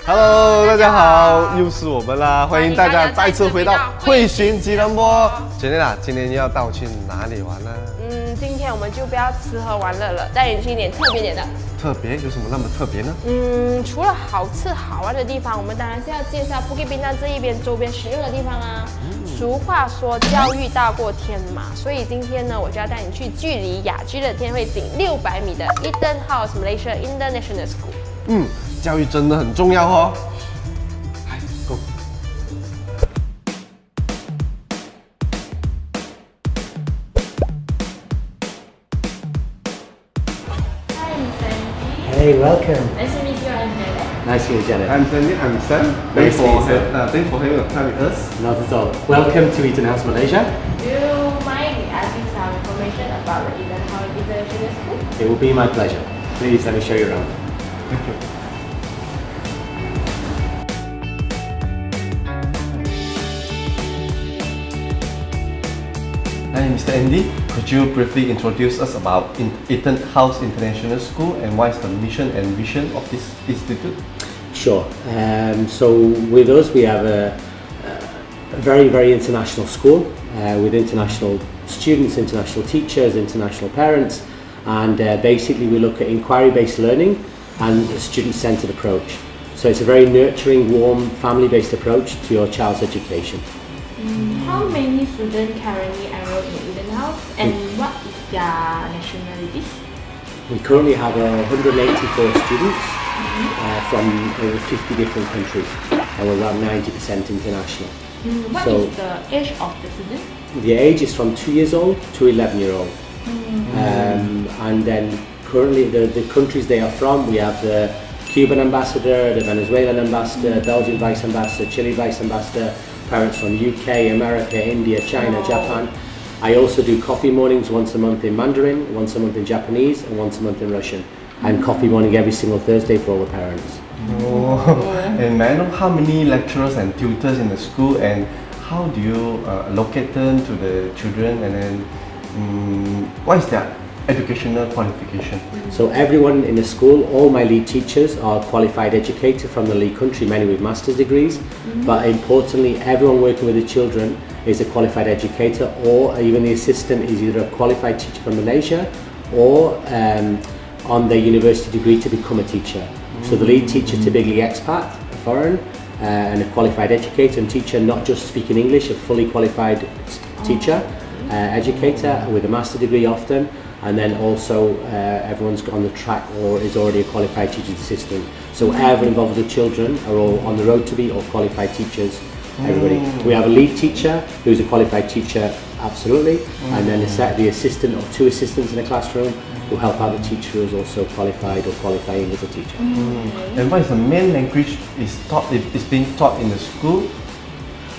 Hello， 大家好，又是我们啦！欢迎大家再次回到汇寻吉隆坡。今天今天要带我去哪里玩呢？今天我们就不要吃喝玩乐了，带你去一点特别点的。特别有什么那么特别呢？除了好吃好玩的地方，我们当然是要介绍布吉槟榔这一边周边实用的地方啊。俗话说教育大过天嘛，所以今天呢，我就要带你去距离雅居的天汇仅600米的 EtonHouse International School。教育真的很重要哦。来 ，Go。Hi, I'm Sandy. Hey, welcome. Nice to meet you. I'm Janet. Nice to meet you, Janet. I'm Sandy. I'm Sam. Thanks for having a time with us. Not at all. Welcome to EtonHouse Malaysia. Do you mind asking some information about the EtonHouse International School? It will be my pleasure. Please let me show you around. Thank you. Hi, Mr. Andy. Could you briefly introduce us about EtonHouse International School and what is the mission and vision of this institute? Sure. So with us, we have a very, very international school with international students, international teachers, international parents, and basically we look at inquiry-based learning and a student-centered approach. So it's a very nurturing, warm, family-based approach to your child's education. How many students currently enrolled in EtonHouse and what is their nationalities? We currently have 184 students from over 50 different countries, and we're around 90% international. What is the age of the students? The age is from 2 years old to 11-year-old. And then currently the countries they are from, we have the Cuban ambassador, the Venezuelan ambassador, Belgian vice ambassador, Chile vice ambassador, parents from UK, America, India, China, Japan. I also do coffee mornings once a month in Mandarin, once a month in Japanese, and once a month in Russian. And coffee morning every single Thursday for all the parents. And may I know how many lecturers and tutors in the school, and how do you allocate them to the children, and then what is their educational qualification? So everyone in the school, all my lead teachers are qualified educators from the lead country, many with master's degrees, but importantly everyone working with the children is a qualified educator, or even the assistant is either a qualified teacher from Malaysia or on their university degree to become a teacher. So the lead teacher typically expat, foreign, and a qualified educator and teacher, not just speaking English, a fully qualified teacher, educator with a master's degree often. And then also everyone's on the track or is already a qualified teacher's assistant. So everyone involved with the children are all on the road to be or qualified teachers, everybody. We have a lead teacher who's a qualified teacher, absolutely, and then the assistant or 2 assistants in the classroom who help out the teacher who is also qualified or qualifying as a teacher. And what is the main language is being taught in the school?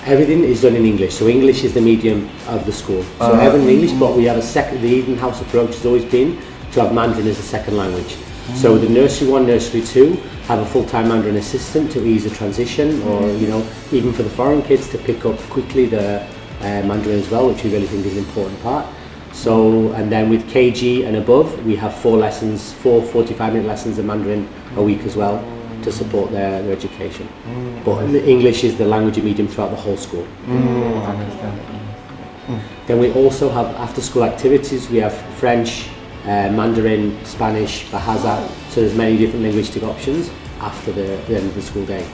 Everything is done in English, so English is the medium of the school. So everything in English, but we have the EtonHouse approach has always been to have Mandarin as a second language. So the nursery 1, nursery 2 have a full-time Mandarin assistant to ease the transition, or even for the foreign kids to pick up quickly the Mandarin as well, which we really think is an important part. So, and then with KG and above, we have 4 lessons, 4 45-minute lessons of Mandarin a week as well, to support their education. But English is the language medium throughout the whole school. Then we also have after-school activities. We have French, Mandarin, Spanish, Bahasa. So there's many different linguistic options after the end of the school day.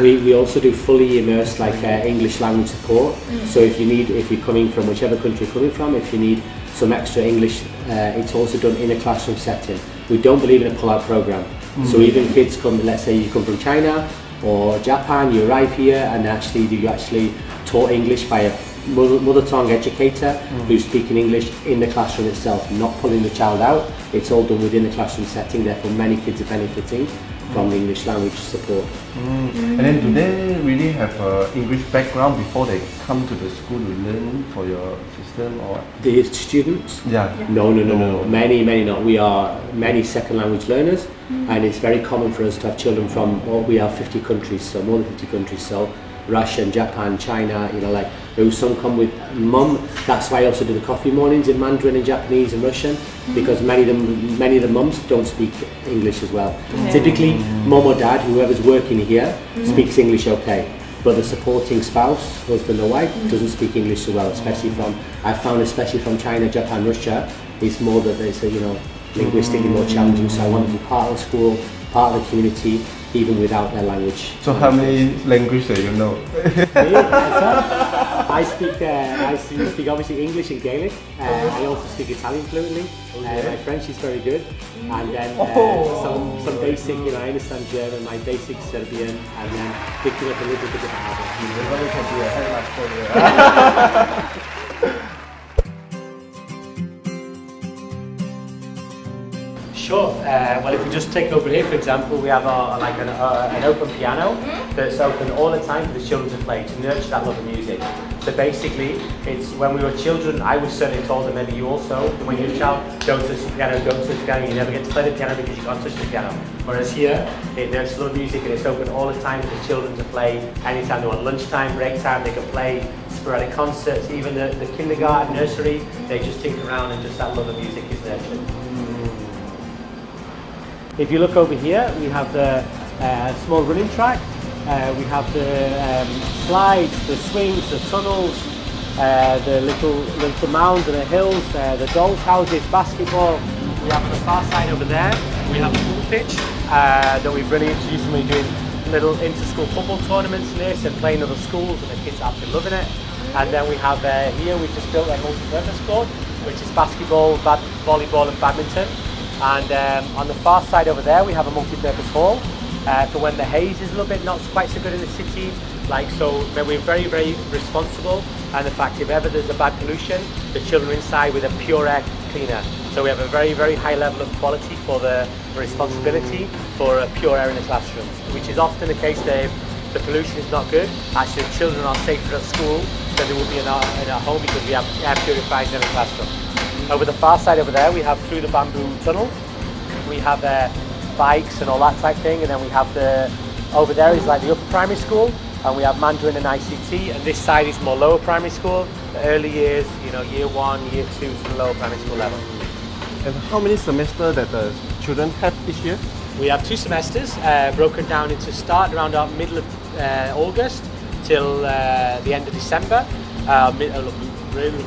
We also do fully immersed English language support. So if you're coming from whichever country you're coming from, if you need some extra English, it's also done in a classroom setting. We don't believe in a pull-out program. So even kids come, let's say you come from China or Japan, you arrive here and you actually taught English by a mother tongue educator who's speaking English in the classroom itself, not pulling the child out. It's all done within the classroom setting, therefore many kids are benefiting from the English language support. And then do they really have English background before they come to the school to learn for your system, or? The students? Yeah. No. Many not. We are many second language learners, and it's very common for us to have children from, we have 50 countries, so more than 50 countries, so Russia, Japan, China, Some come with mum. That's why I also do the coffee mornings in Mandarin and Japanese and Russian, because many of the mums don't speak English as well. Typically, mum or dad, whoever's working here, speaks English okay. But the supporting spouse, husband or wife, doesn't speak English so well, especially from China, Japan, Russia. It's more that it's linguistically more challenging. So I want to be part of the school, part of the community, even without their language. So how many languages do you know? I speak obviously English and Gaelic. I also speak Italian fluently. My French is very good, and then some basic. I understand German, my basic Serbian, and then picking up a little bit of Arabic. Sure. Well, if we just take over here, for example, we have an open piano that's open all the time for the children to play, to nurture that love of music. So basically, it's when we were children, I was certainly told, and maybe you also, when you're a child, don't touch the piano, don't touch the piano, you never get to play the piano because you can't touch the piano. Whereas here, it nurtures love of music and it's open all the time for the children to play anytime they want. Lunchtime, break time, they can play sporadic concerts, even the kindergarten, nursery, they just tinker around and just that love of music is nurtured. If you look over here, we have the small running track, we have the slides, the swings, the tunnels, the little mounds and the hills, the dolls' houses, basketball. We have on the far side over there, we have a pool pitch that we've really introduced when we're doing little inter-school football tournaments and this and playing other schools, and the kids are absolutely loving it. And then we have here, we've just built a multi-purpose court, which is basketball, volleyball and badminton. And on the far side over there, we have a multi-purpose hall for when the haze is a little bit not quite so good in the city. So we're very, very responsible. And the fact, if ever there's a bad pollution, the children are inside with a pure air cleaner. So we have a very, very high level of quality for the responsibility for a pure air in the classroom, which is often the case that if the pollution is not good, actually the children are safer at school than they would be in our home because we have air purifiers in the classroom. Over the far side over there, we have through the bamboo tunnel, we have bikes and all that type thing, and then we have over there is like the upper primary school, and we have Mandarin and ICT, and this side is more lower primary school, the early years, year 1, year 2 to the lower primary school level. And how many semesters that the children have each year? We have 2 semesters broken down into start around our middle of August till the end of December,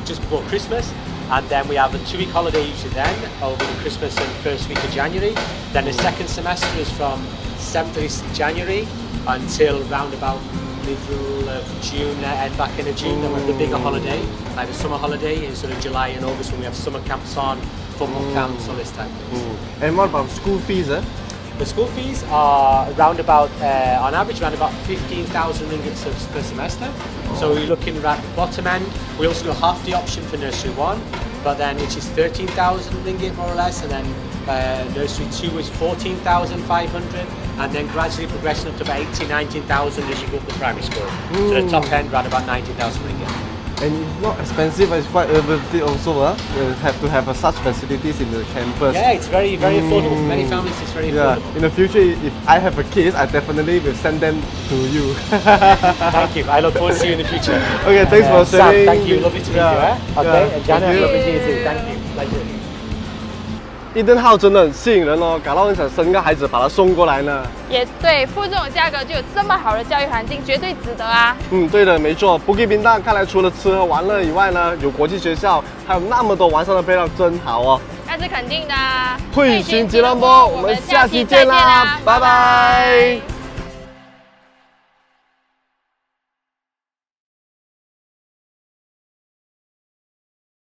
just before Christmas. And then we have a 2-week holiday usually then, over the Christmas and first week of January. Then the second semester is from 7th of January until round about middle of June, and back into June. Then we have the bigger holiday, like the summer holiday in sort of July and August when we have summer camps on, football camps, all this type of things. And what about school fees? The school fees are around about, on average, around about 15,000 ringgit per semester. So we're looking at the bottom end. We also do half the option for nursery 1, but then which is 13,000 ringgit more or less, and then nursery 2 is 14,500, and then gradually progressing up to about 19,000 as you go up to primary school. So the top end around about 19,000 ringgit. And it's not expensive, it's quite urbanity also. You have to have such facilities in the campus. Yeah, it's very, very affordable. For many families, it's very affordable. In the future, if I have a kids, I definitely will send them to you. Thank you. I look forward to seeing you in the future. Okay, thanks for sharing. Sam, thank you. Lovely to meet you. Okay, and Jana, lovely to meet you. Thank you. Pleasure. EtonHouse 真的很吸引人哦，感到很想生个孩子把他送过来呢。也对，付这种价格就有这么好的教育环境，绝对值得啊。对的，没错。Bukit Bintang看来除了吃喝玩乐以外呢，有国际学校，还有那么多完善的配套，真好哦。那是肯定的啊。汇寻吉隆坡，我们下期见啦，拜拜。